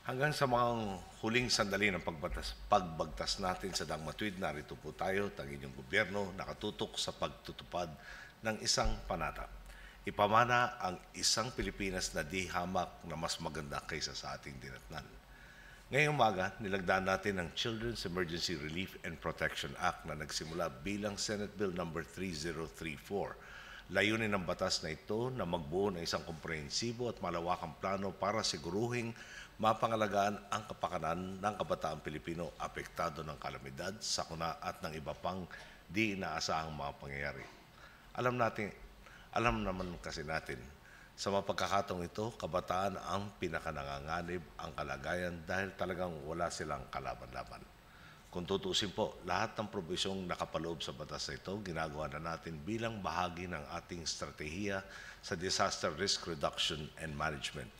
Hanggang sa mga huling sandali ng pagbagtas natin sa Dangmatuwid, narito po tayo, ang inyong gobyerno, nakatutok sa pagtutupad ng isang panata. Ipamana ang isang Pilipinas na di hamak na mas maganda kaysa sa ating dinatnan. Ngayong umaga, nilagdaan natin ang Children's Emergency Relief and Protection Act na nagsimula bilang Senate Bill No. 3034. Layunin ng batas na ito na magbuo ng isang komprehensibo at malawakang plano para siguruhing mapangalagaan ang kapakanan ng kabataang Pilipino apektado ng kalamidad, sakuna at ng iba pang di inaasahang mga pangyayari. Alam naman kasi natin, sa mapagkakataong ito, kabataan ang pinakananganganib ang kalagayan dahil talagang wala silang kalaban-laban. Kung tutuusin po, lahat ng probisyong nakapaloob sa batas na ito, ginagawa na natin bilang bahagi ng ating strategiya sa disaster risk reduction and management.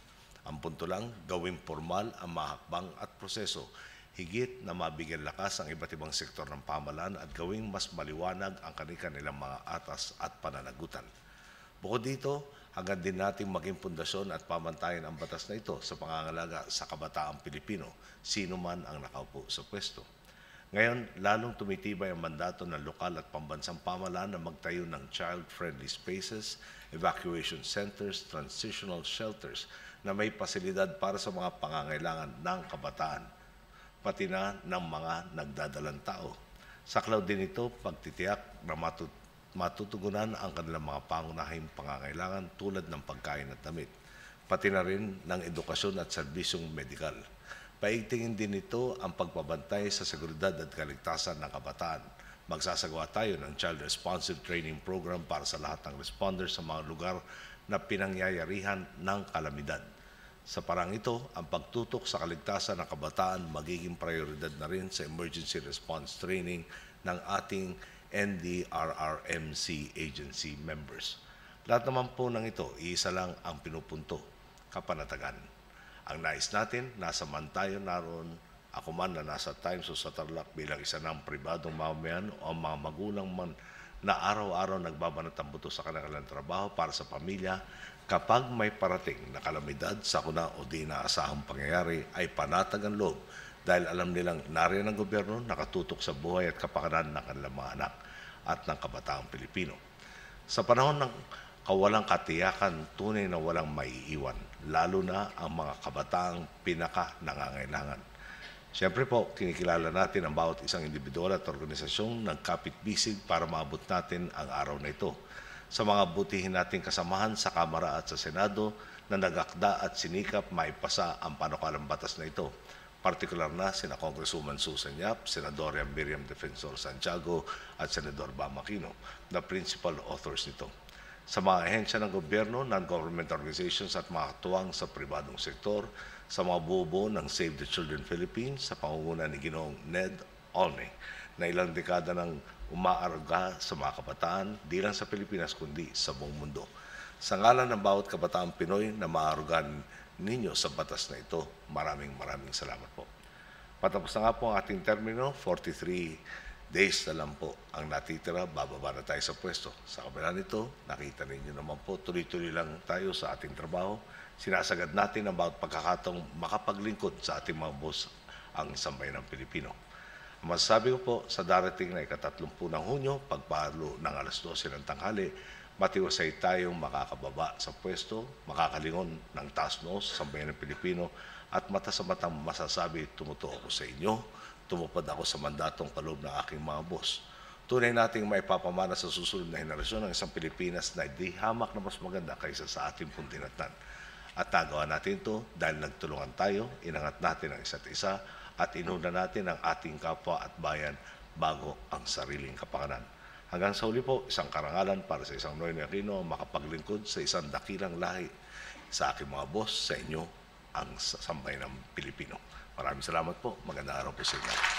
Ang punto lang, gawing formal ang mahakbang at proseso, higit na mabigyan lakas ang iba't ibang sektor ng pamahalaan at gawing mas maliwanag ang kanilang mga atas at pananagutan. Bukod dito, hanggang din nating maging pundasyon at pamantayan ang batas na ito sa pangangalaga sa kabataang Pilipino, sino man ang nakaupo sa pwesto. Ngayon, lalong tumitibay ang mandato ng lokal at pambansang pamahalaan na magtayo ng child-friendly spaces, evacuation centers, transitional shelters na may pasilidad para sa mga pangangailangan ng kabataan, pati na ng mga nagdadalang tao. Saklaw din ito pagtitiyak na matutugunan ang kanilang mga pangunahing pangangailangan tulad ng pagkain at damit, pati na rin ng edukasyon at serbisyong medikal. Paigtingin din ito ang pagpabantay sa seguridad at kaligtasan ng kabataan. Magsasagawa tayo ng Child Responsive Training Program para sa lahat ng responders sa mga lugar na pinangyayarihan ng kalamidad. Sa parang ito, ang pagtutok sa kaligtasan ng kabataan magiging prioridad na rin sa emergency response training ng ating NDRRMC agency members. Lahat naman po ng ito, iisa lang ang pinupunto, kapanatagan. Ang nais natin, nasa man tayo naroon, ako man na nasa Times o sa Tarlac bilang isa ng pribadong mamamayan o mga magulang man na araw-araw nagbabanat ang buto sa kanilang trabaho para sa pamilya, kapag may parating na kalamidad, sakuna o di inaasahang pangyayari, ay panatag ang loob dahil alam nilang nariyan ang gobyerno nakatutok sa buhay at kapakanan ng kanilang mga anak at ng kabataang Pilipino. Sa panahon ng kawalang katiyakan, tunay na walang maiiwan, lalo na ang mga kabataang pinaka-nangangailangan. Siyempre po, kinikilala natin ang bawat isang individual at organisasyong nagkapit-bisig para maabot natin ang araw na ito. Sa mga butihin nating kasamahan sa Kamara at sa Senado na nagakda at sinikap maipasa ang panukalang batas na ito. Partikular na sina Congresswoman Susan Yap, Senadora Miriam Defensor Santiago at Senador Bam Aquino, na principal authors nito. Sa mga ahensya ng gobyerno, non-government organizations at mga katuwang sa pribadong sektor, sa mga buo ng Save the Children Philippines, sa pangunguna ni Ginoong Ned Olney, na ilang dekada ng umaaruga sa mga kabataan, di lang sa Pilipinas kundi sa buong mundo. Sa ngalan ng bawat kabataang Pinoy na maarugan ninyo sa batas na ito, maraming salamat po. Patapos na nga po ang ating termino, 43 days na lang po ang natitira, bababa na tayo sa pwesto. Sa kabila nito, nakita ninyo naman po, tuloy-tuloy lang tayo sa ating trabaho. Sinasagad natin ang bawat pagkakataong makapaglingkod sa ating mga boss ang sambayanang Pilipino. Ang masasabi ko po, sa darating na ika-30 ng Hunyo, pagpalo ng alas 12 ng tanghali, matiwasay tayong makakababa sa pwesto, makakalingon ng taas noo sa sambayanang Pilipino, at mata sa matang masasabi, tumutuo ako sa inyo, tumupad ako sa mandatong kaloob ng aking mga boss. Tunay nating maipapamana sa susunod na henerasyon ng isang Pilipinas na di hamak na mas maganda kaysa sa ating pundinatan. At nagawa natin ito dahil nagtulungan tayo, inangat natin ang isa't isa, at inuna natin ang ating kapwa at bayan bago ang sariling kapakanan. Hanggang sa huli po, isang karangalan para sa isang Noynoy Aquino makapaglingkod sa isang dakilang lahi. Sa aking mga boss, sa inyo, ang sambayanang Pilipino. Maraming salamat po. Magandang araw po sa inyo.